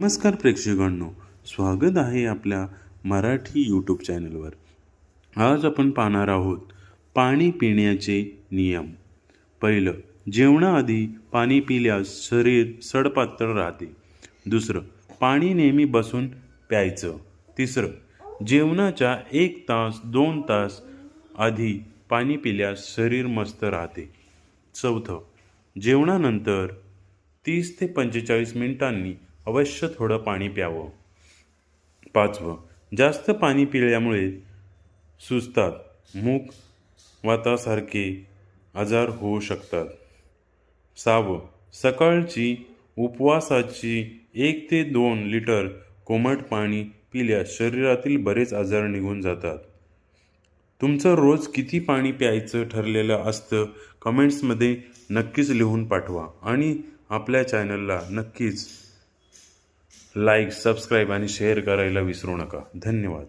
नमस्कार प्रेक्षकांनो, स्वागत आहे आपल्या मराठी यूट्यूब चॅनलवर. आज आपण पाहणार आहोत पाणी पिण्याचे नियम. पहिलं, जेवणाआधी पाणी पिल्यास शरीर सडपातळ राहते. दुसरं, पाणी नेहमी बसून प्यायचं. तिसरं, जेवणाच्या 1 तास 2 तास आधी पाणी पिल्यास शरीर मस्त राहते. चौथं, जेवणानंतर 30 ते 45 मिनिटांनी अवश्य थोडं पाणी प्यावं. पाचवं, जास्त पाणी पिल्यामुळे सुजतात, मूग वातासारखे आजार होऊ शकतात. सहावं, सकाळची उपवासाची 1 ते 2 लिटर कोमट पाणी पिल्यास शरीरातील बरेच आजार निघून जातात. तुमचं रोज किती पाणी प्यायचं ठरलेलं असतं कमेंट्समध्ये नक्कीच लिहून पाठवा आणि आपल्या चॅनलला नक्कीच लाईक, सबस्क्राईब आणि शेअर करायला विसरू नका. धन्यवाद.